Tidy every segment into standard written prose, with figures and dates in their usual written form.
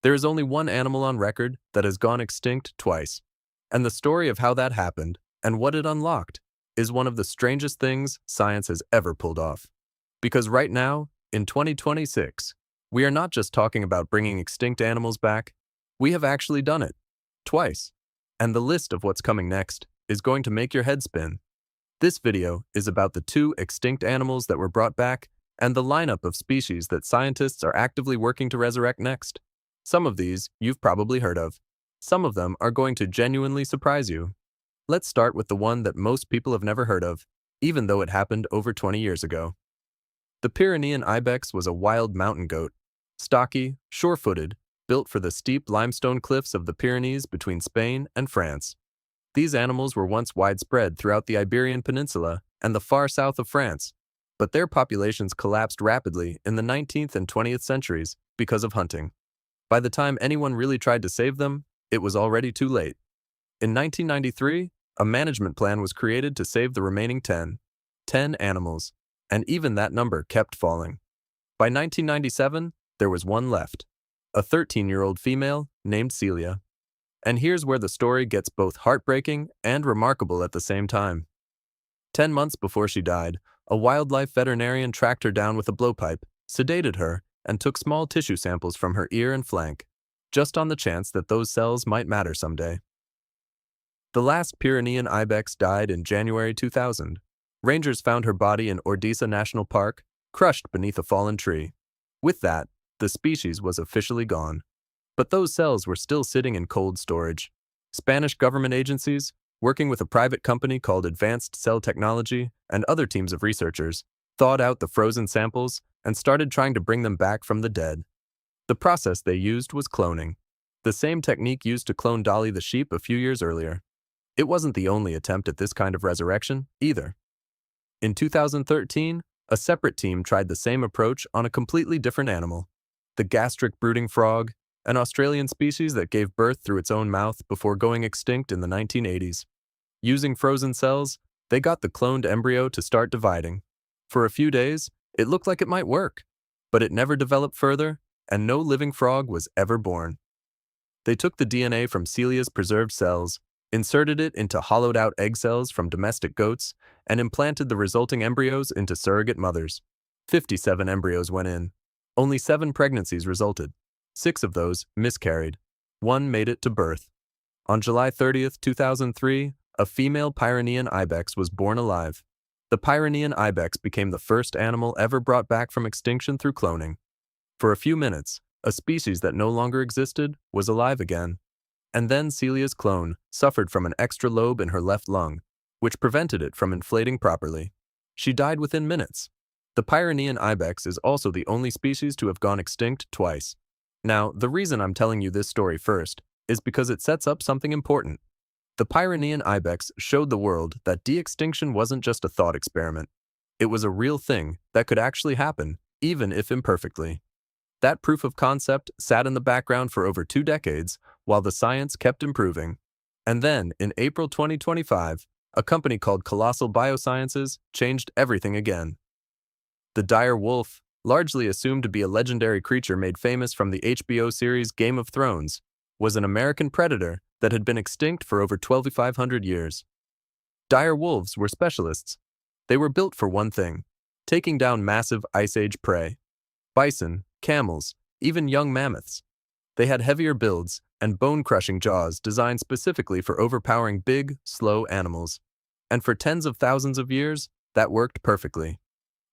There is only one animal on record that has gone extinct twice. And the story of how that happened and what it unlocked is one of the strangest things science has ever pulled off. Because right now, in 2026, we are not just talking about bringing extinct animals back, we have actually done it. Twice. And the list of what's coming next is going to make your head spin. This video is about the 2 extinct animals that were brought back and the lineup of species that scientists are actively working to resurrect next. Some of these you've probably heard of. Some of them are going to genuinely surprise you. Let's start with the one that most people have never heard of, even though it happened over 20 years ago. The Pyrenean ibex was a wild mountain goat, stocky, sure-footed, built for the steep limestone cliffs of the Pyrenees between Spain and France. These animals were once widespread throughout the Iberian Peninsula and the far south of France, but their populations collapsed rapidly in the 19th and 20th centuries because of hunting. By the time anyone really tried to save them, it was already too late. In 1993, a management plan was created to save the remaining 10 animals, and even that number kept falling. By 1997, there was one left, a 13-year-old female named Celia. And here's where the story gets both heartbreaking and remarkable at the same time. 10 months before she died, a wildlife veterinarian tracked her down with a blowpipe, sedated her, and took small tissue samples from her ear and flank, just on the chance that those cells might matter someday. The last Pyrenean ibex died in January 2000. Rangers found her body in Ordesa National Park, crushed beneath a fallen tree. With that, the species was officially gone. But those cells were still sitting in cold storage. Spanish government agencies, working with a private company called Advanced Cell Technology and other teams of researchers, thawed out the frozen samples and started trying to bring them back from the dead. The process they used was cloning, the same technique used to clone Dolly the sheep a few years earlier. It wasn't the only attempt at this kind of resurrection, either. In 2013, a separate team tried the same approach on a completely different animal, the gastric brooding frog, an Australian species that gave birth through its own mouth before going extinct in the 1980s. Using frozen cells, they got the cloned embryo to start dividing. For a few days, it looked like it might work, but it never developed further, and no living frog was ever born. They took the DNA from Celia's preserved cells, inserted it into hollowed-out egg cells from domestic goats, and implanted the resulting embryos into surrogate mothers. 57 embryos went in. Only 7 pregnancies resulted. 6 of those miscarried. 1 made it to birth. On July 30, 2003, a female Pyrenean ibex was born alive. The Pyrenean ibex became the first animal ever brought back from extinction through cloning. For a few minutes, a species that no longer existed was alive again. And then Celia's clone suffered from an extra lobe in her left lung, which prevented it from inflating properly. She died within minutes. The Pyrenean ibex is also the only species to have gone extinct twice. Now, the reason I'm telling you this story first is because it sets up something important. The Pyrenean ibex showed the world that de-extinction wasn't just a thought experiment. It was a real thing that could actually happen, even if imperfectly. That proof of concept sat in the background for over 2 decades while the science kept improving. And then, in April 2025, a company called Colossal Biosciences changed everything again. The dire wolf, largely assumed to be a legendary creature made famous from the HBO series Game of Thrones, was an American predator that had been extinct for over 2,500 years. Dire wolves were specialists. They were built for one thing: taking down massive Ice Age prey. Bison, camels, even young mammoths. They had heavier builds and bone-crushing jaws designed specifically for overpowering big, slow animals. And for tens of thousands of years, that worked perfectly.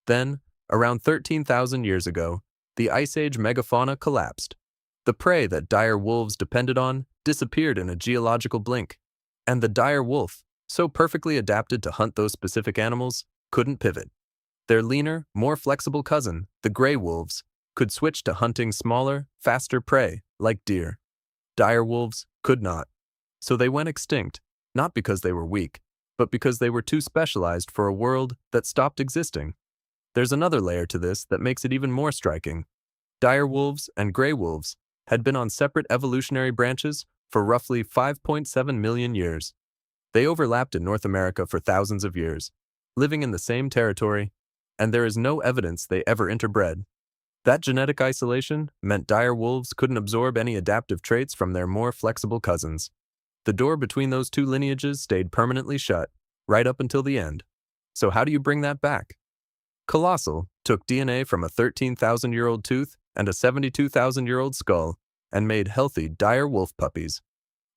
Then, around 13,000 years ago, the Ice Age megafauna collapsed. The prey that dire wolves depended on disappeared in a geological blink, and the dire wolf, so perfectly adapted to hunt those specific animals, couldn't pivot. Their leaner, more flexible cousin, the gray wolves, could switch to hunting smaller, faster prey, like deer. Dire wolves could not. So they went extinct, not because they were weak, but because they were too specialized for a world that stopped existing. There's another layer to this that makes it even more striking. Dire wolves and gray wolves had been on separate evolutionary branches for roughly 5.7 million years. They overlapped in North America for thousands of years, living in the same territory, and there is no evidence they ever interbred. That genetic isolation meant dire wolves couldn't absorb any adaptive traits from their more flexible cousins. The door between those two lineages stayed permanently shut, right up until the end. So how do you bring that back? Colossal took DNA from a 13,000-year-old tooth and a 72,000-year-old skull and made healthy dire wolf puppies.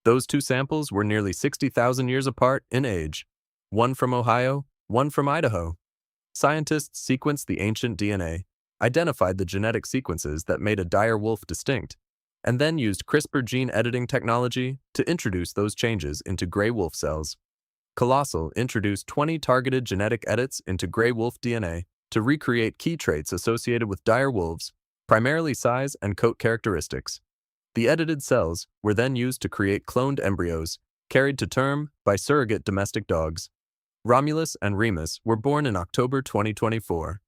Those two samples were nearly 60,000 years apart in age, one from Ohio, one from Idaho. Scientists sequenced the ancient DNA, identified the genetic sequences that made a dire wolf distinct, and then used CRISPR gene editing technology to introduce those changes into gray wolf cells. Colossal introduced 20 targeted genetic edits into gray wolf DNA to recreate key traits associated with dire wolves, primarily size and coat characteristics. The edited cells were then used to create cloned embryos, carried to term by surrogate domestic dogs. Romulus and Remus were born in October 2024.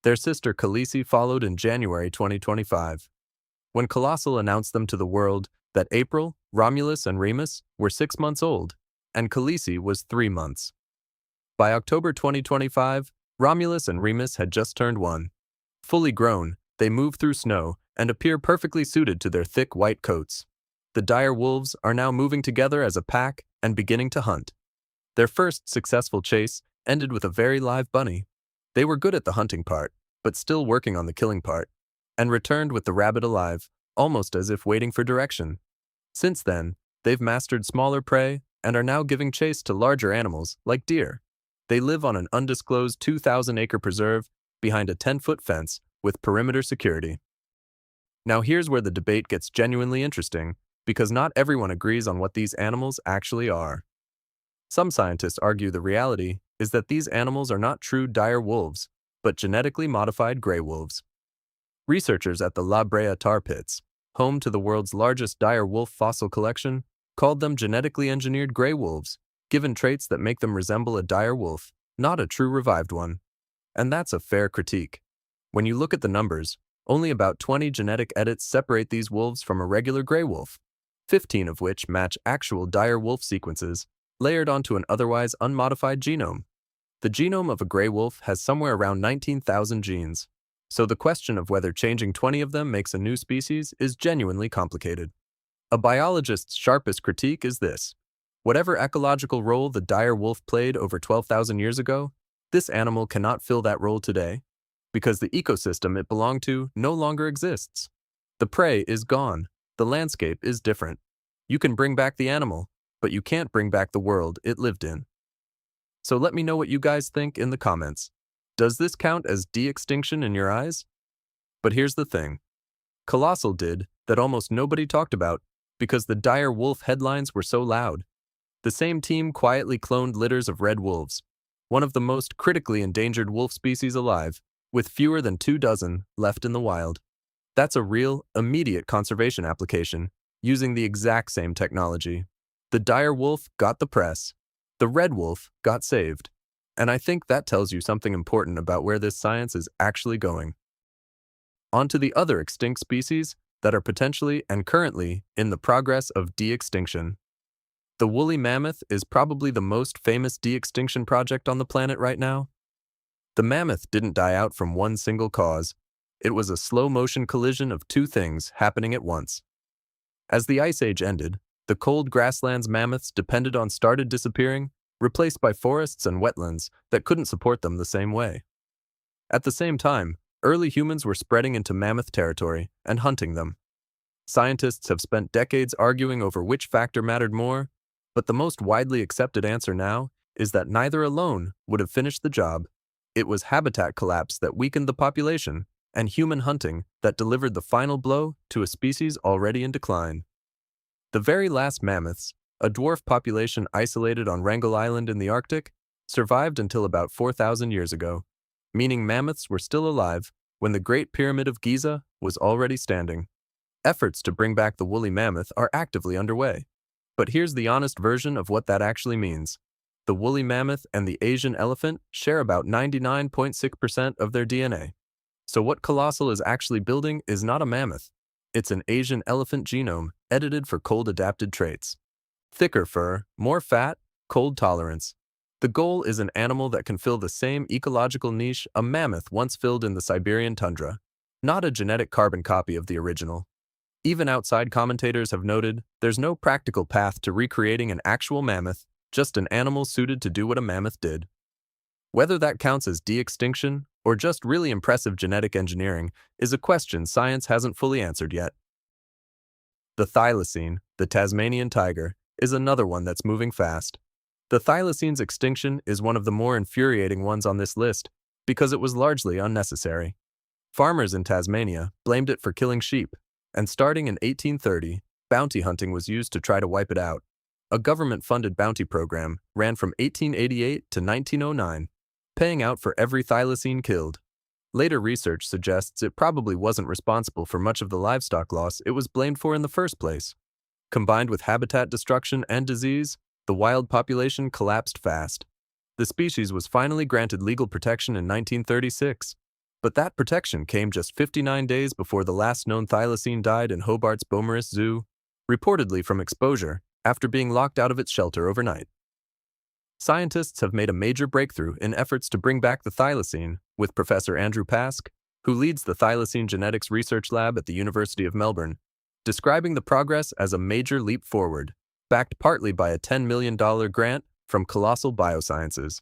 Their sister Khaleesi followed in January 2025. When Colossal announced them to the world that April, Romulus and Remus were 6 months old, and Khaleesi was 3 months. By October 2025, Romulus and Remus had just turned 1. Fully grown, they move through snow and appear perfectly suited to their thick white coats. The dire wolves are now moving together as a pack and beginning to hunt. Their first successful chase ended with a very live bunny. They were good at the hunting part, but still working on the killing part, and returned with the rabbit alive, almost as if waiting for direction. Since then, they've mastered smaller prey and are now giving chase to larger animals like deer. They live on an undisclosed 2,000-acre preserve behind a 10-foot fence with perimeter security. Now here's where the debate gets genuinely interesting, because not everyone agrees on what these animals actually are. Some scientists argue the reality is that these animals are not true dire wolves, but genetically modified gray wolves. Researchers at the Brea Tar Pits, home to the world's largest dire wolf fossil collection, called them genetically engineered gray wolves, given traits that make them resemble a dire wolf, not a true revived one. And that's a fair critique. When you look at the numbers, only about 20 genetic edits separate these wolves from a regular gray wolf, 15 of which match actual dire wolf sequences, layered onto an otherwise unmodified genome. The genome of a gray wolf has somewhere around 19,000 genes, so the question of whether changing 20 of them makes a new species is genuinely complicated. A biologist's sharpest critique is this: whatever ecological role the dire wolf played over 12,000 years ago, this animal cannot fill that role today, because the ecosystem it belonged to no longer exists. The prey is gone. The landscape is different. You can bring back the animal, but you can't bring back the world it lived in. So let me know what you guys think in the comments. Does this count as de-extinction in your eyes? But here's the thing. Colossal did that almost nobody talked about because the dire wolf headlines were so loud. The same team quietly cloned litters of red wolves, one of the most critically endangered wolf species alive, with fewer than 2 dozen left in the wild. That's a real, immediate conservation application, using the exact same technology. The dire wolf got the press. The red wolf got saved. And I think that tells you something important about where this science is actually going. On to the other extinct species that are potentially and currently in the progress of de-extinction. The woolly mammoth is probably the most famous de-extinction project on the planet right now. The mammoth didn't die out from one single cause. It was a slow-motion collision of two things happening at once. As the Ice Age ended, the cold grasslands mammoths depended on started disappearing, replaced by forests and wetlands that couldn't support them the same way. At the same time, early humans were spreading into mammoth territory and hunting them. Scientists have spent decades arguing over which factor mattered more, but the most widely accepted answer now is that neither alone would have finished the job. It was habitat collapse that weakened the population, and human hunting that delivered the final blow to a species already in decline. The very last mammoths, a dwarf population isolated on Wrangel Island in the Arctic, survived until about 4,000 years ago, meaning mammoths were still alive when the Great Pyramid of Giza was already standing. Efforts to bring back the woolly mammoth are actively underway. But here's the honest version of what that actually means. The woolly mammoth and the Asian elephant share about 99.6% of their DNA. So what Colossal is actually building is not a mammoth. It's an Asian elephant genome edited for cold-adapted traits. Thicker fur, more fat, cold tolerance. The goal is an animal that can fill the same ecological niche a mammoth once filled in the Siberian tundra. not a genetic carbon copy of the original. Even outside commentators have noted there's no practical path to recreating an actual mammoth, just an animal suited to do what a mammoth did. Whether that counts as de-extinction or just really impressive genetic engineering is a question science hasn't fully answered yet. The thylacine, the Tasmanian tiger, is another one that's moving fast. The thylacine's extinction is one of the more infuriating ones on this list because it was largely unnecessary. Farmers in Tasmania blamed it for killing sheep, and starting in 1830, bounty hunting was used to try to wipe it out. A government-funded bounty program ran from 1888 to 1909, paying out for every thylacine killed. Later research suggests it probably wasn't responsible for much of the livestock loss it was blamed for in the first place. Combined with habitat destruction and disease, the wild population collapsed fast. The species was finally granted legal protection in 1936, but that protection came just 59 days before the last known thylacine died in Hobart's Beaumaris Zoo, reportedly from exposure after being locked out of its shelter overnight. Scientists have made a major breakthrough in efforts to bring back the thylacine, with Professor Andrew Pask, who leads the Thylacine Genetics Research Lab at the University of Melbourne, describing the progress as a major leap forward, backed partly by a $10 million grant from Colossal Biosciences.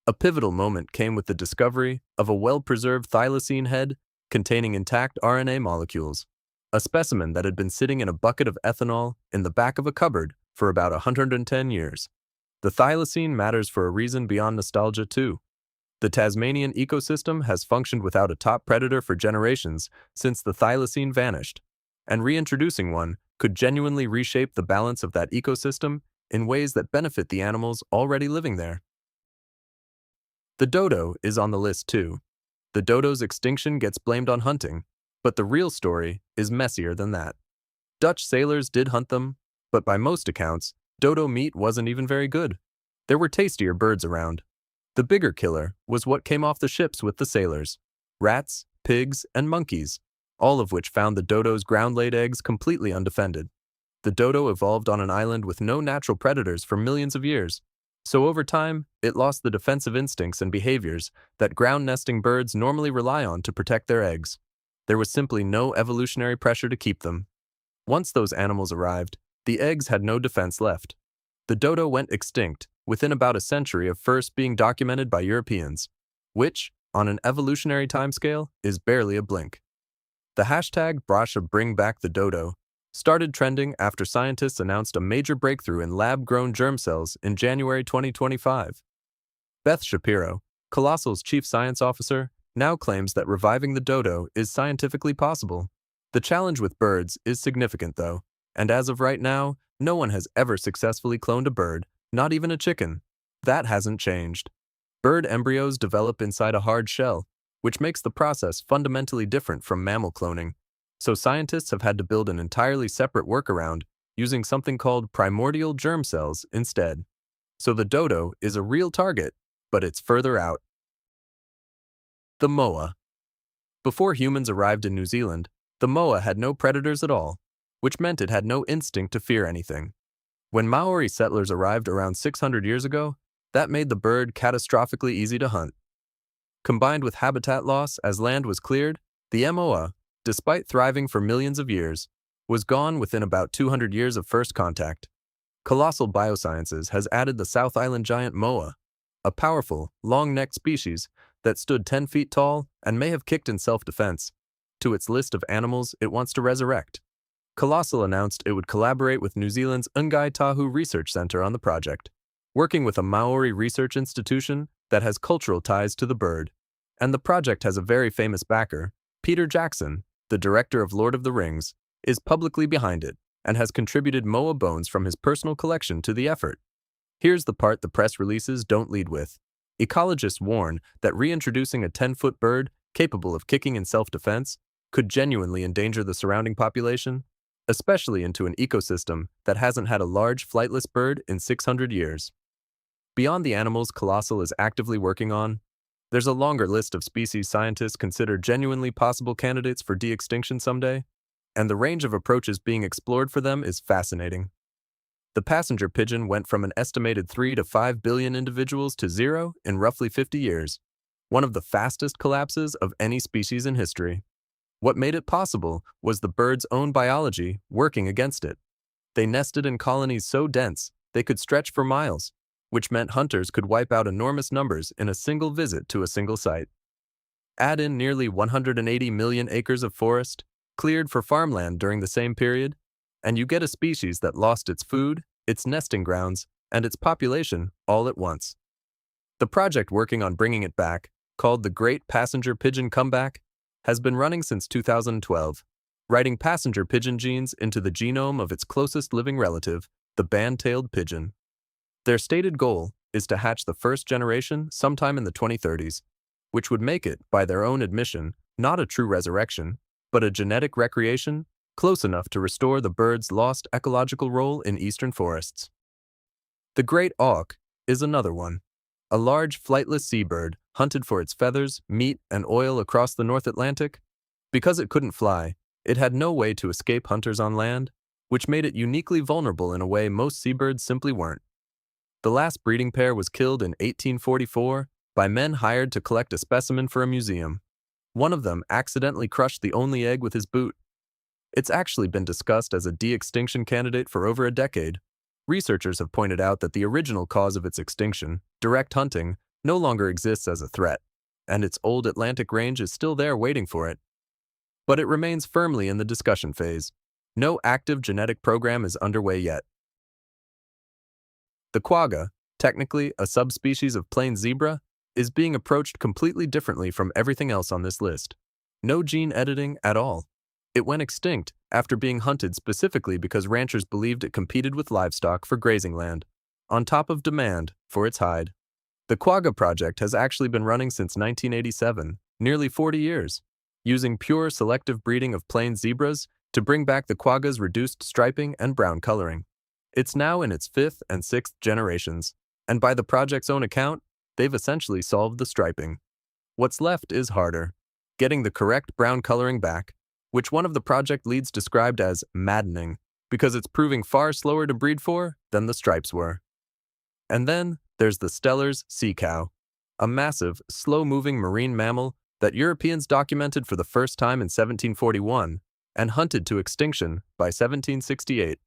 A pivotal moment came with the discovery of a well-preserved thylacine head containing intact RNA molecules, a specimen that had been sitting in a bucket of ethanol in the back of a cupboard for about 110 years. The thylacine matters for a reason beyond nostalgia, too. The Tasmanian ecosystem has functioned without a top predator for generations since the thylacine vanished, and reintroducing one could genuinely reshape the balance of that ecosystem in ways that benefit the animals already living there. The dodo is on the list, too. The dodo's extinction gets blamed on hunting, but the real story is messier than that. Dutch sailors did hunt them, but by most accounts, dodo meat wasn't even very good. There were tastier birds around. The bigger killer was what came off the ships with the sailors: rats, pigs, and monkeys, all of which found the dodo's ground-laid eggs completely undefended. The dodo evolved on an island with no natural predators for millions of years, so over time, it lost the defensive instincts and behaviors that ground-nesting birds normally rely on to protect their eggs. There was simply no evolutionary pressure to keep them. Once those animals arrived, the eggs had no defense left. The dodo went extinct within about a century of first being documented by Europeans, which, on an evolutionary timescale, is barely a blink. The hashtag #BringBackTheDodo started trending after scientists announced a major breakthrough in lab-grown germ cells in January 2025. Beth Shapiro, Colossal's chief science officer, now claims that reviving the dodo is scientifically possible. The challenge with birds is significant, though, and as of right now, no one has ever successfully cloned a bird, not even a chicken. That hasn't changed. Bird embryos develop inside a hard shell, which makes the process fundamentally different from mammal cloning. So scientists have had to build an entirely separate workaround using something called primordial germ cells instead. So the dodo is a real target, but it's further out. The moa. Before humans arrived in New Zealand, the moa had no predators at all, which meant it had no instinct to fear anything. When Maori settlers arrived around 600 years ago, that made the bird catastrophically easy to hunt. Combined with habitat loss as land was cleared, the moa, despite thriving for millions of years, was gone within about 200 years of first contact. Colossal Biosciences has added the South Island giant moa, a powerful, long-necked species that stood 10 feet tall and may have kicked in self-defense, to its list of animals it wants to resurrect. Colossal announced it would collaborate with New Zealand's Ngai Tahu Research Centre on the project, working with a Maori research institution that has cultural ties to the bird. And the project has a very famous backer. Peter Jackson, the director of Lord of the Rings, is publicly behind it and has contributed moa bones from his personal collection to the effort. Here's the part the press releases don't lead with. Ecologists warn that reintroducing a 10-foot bird capable of kicking in self-defense could genuinely endanger the surrounding population, especially into an ecosystem that hasn't had a large flightless bird in 600 years. Beyond the animals Colossal is actively working on, there's a longer list of species scientists consider genuinely possible candidates for de-extinction someday, and the range of approaches being explored for them is fascinating. The passenger pigeon went from an estimated 3 to 5 billion individuals to zero in roughly 50 years, one of the fastest collapses of any species in history. What made it possible was the bird's own biology working against it. They nested in colonies so dense they could stretch for miles, which meant hunters could wipe out enormous numbers in a single visit to a single site. Add in nearly 180 million acres of forest, cleared for farmland during the same period, and you get a species that lost its food, its nesting grounds, and its population all at once. The project working on bringing it back, called the Great Passenger Pigeon Comeback, has been running since 2012, writing passenger pigeon genes into the genome of its closest living relative, the band-tailed pigeon. Their stated goal is to hatch the first generation sometime in the 2030s, which would make it, by their own admission, not a true resurrection, but a genetic recreation close enough to restore the bird's lost ecological role in eastern forests. The great auk is another one, a large flightless seabird hunted for its feathers, meat, and oil across the North Atlantic. Because it couldn't fly, it had no way to escape hunters on land, which made it uniquely vulnerable in a way most seabirds simply weren't. The last breeding pair was killed in 1844 by men hired to collect a specimen for a museum. One of them accidentally crushed the only egg with his boot. It's actually been discussed as a de-extinction candidate for over a decade. Researchers have pointed out that the original cause of its extinction, direct hunting, no longer exists as a threat, and its old Atlantic range is still there waiting for it. But it remains firmly in the discussion phase. No active genetic program is underway yet. The quagga, technically a subspecies of plain zebra, is being approached completely differently from everything else on this list. No gene editing at all. It went extinct after being hunted specifically because ranchers believed it competed with livestock for grazing land, on top of demand for its hide. The Quagga project has actually been running since 1987, nearly 40 years, using pure selective breeding of plain zebras to bring back the quagga's reduced striping and brown coloring. It's now in its 5th and 6th generations, and by the project's own account, they've essentially solved the striping. What's left is harder, getting the correct brown coloring back, which one of the project leads described as maddening, because it's proving far slower to breed for than the stripes were. And then there's the Steller's sea cow, a massive, slow-moving marine mammal that Europeans documented for the first time in 1741 and hunted to extinction by 1768.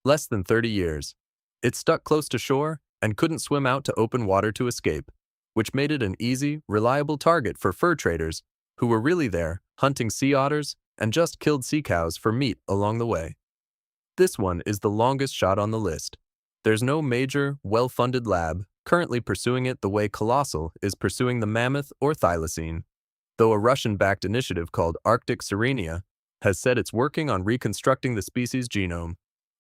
Less than 30 years. It stuck close to shore and couldn't swim out to open water to escape, which made it an easy, reliable target for fur traders who were really there hunting sea otters and just killed sea cows for meat along the way. This one is the longest shot on the list. There's no major, well-funded lab currently pursuing it the way Colossal is pursuing the mammoth or thylacine, though a Russian-backed initiative called Arctic Serenia has said it's working on reconstructing the species' genome.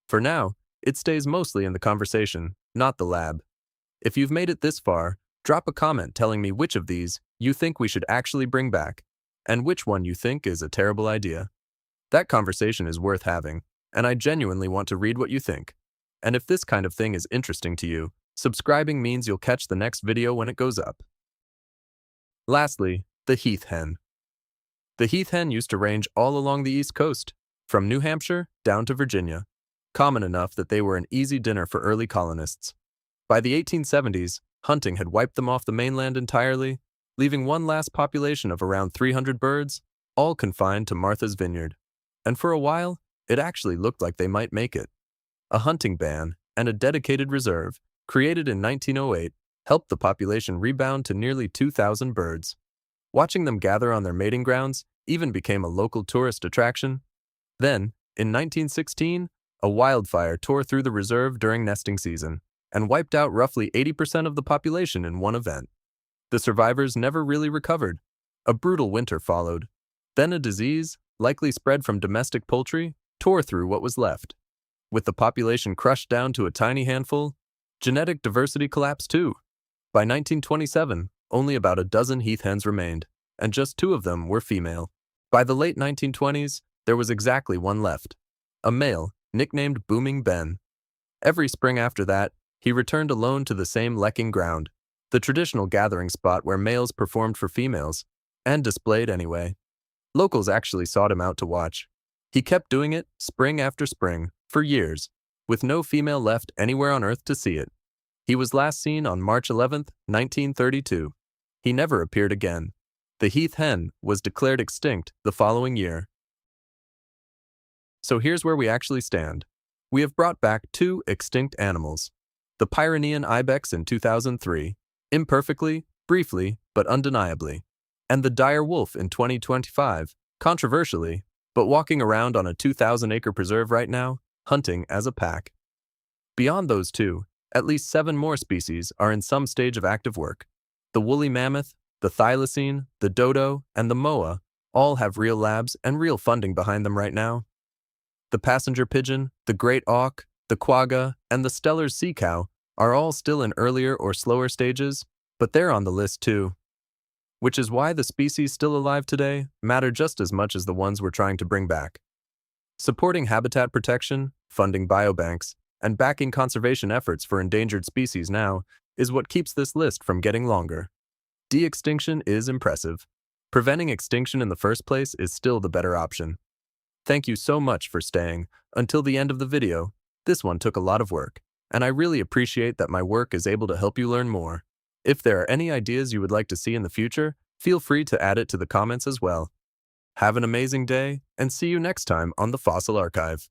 For now, it stays mostly in the conversation, not the lab. If you've made it this far, drop a comment telling me which of these you think we should actually bring back, and which one you think is a terrible idea. That conversation is worth having, and I genuinely want to read what you think. And if this kind of thing is interesting to you, subscribing means you'll catch the next video when it goes up. Lastly, the heath hen. The heath hen used to range all along the East Coast, from New Hampshire down to Virginia, common enough that they were an easy dinner for early colonists. By the 1870s, hunting had wiped them off the mainland entirely, leaving one last population of around 300 birds, all confined to Martha's Vineyard. And for a while, it actually looked like they might make it. A hunting ban and a dedicated reserve, created in 1908, helped the population rebound to nearly 2,000 birds. Watching them gather on their mating grounds even became a local tourist attraction. Then, in 1916, a wildfire tore through the reserve during nesting season and wiped out roughly 80% of the population in one event. The survivors never really recovered. A brutal winter followed. Then a disease, likely spread from domestic poultry, tore through what was left. With the population crushed down to a tiny handful, genetic diversity collapsed too. By 1927, only about a dozen heath hens remained, and just 2 of them were female. By the late 1920s, there was exactly one left, a male, nicknamed Booming Ben. Every spring after that, he returned alone to the same lecking ground, the traditional gathering spot where males performed for females, and displayed anyway. Locals actually sought him out to watch. He kept doing it, spring after spring, for years, with no female left anywhere on Earth to see it. He was last seen on March 11, 1932. He never appeared again. The heath hen was declared extinct the following year. So here's where we actually stand. We have brought back two extinct animals. The Pyrenean ibex in 2003, imperfectly, briefly, but undeniably. And the dire wolf in 2025, controversially, but walking around on a 2,000-acre preserve right now, hunting as a pack. Beyond those two, at least 7 more species are in some stage of active work. The woolly mammoth, the thylacine, the dodo, and the moa all have real labs and real funding behind them right now. The passenger pigeon, the great auk, the quagga, and the Steller's sea cow are all still in earlier or slower stages, but they're on the list too. Which is why the species still alive today matter just as much as the ones we're trying to bring back. Supporting habitat protection, funding biobanks, and backing conservation efforts for endangered species now is what keeps this list from getting longer. De-extinction is impressive. Preventing extinction in the first place is still the better option. Thank you so much for staying until the end of the video. This one took a lot of work, and I really appreciate that my work is able to help you learn more. If there are any ideas you would like to see in the future, feel free to add it to the comments as well. Have an amazing day, and see you next time on the Fossil Archive.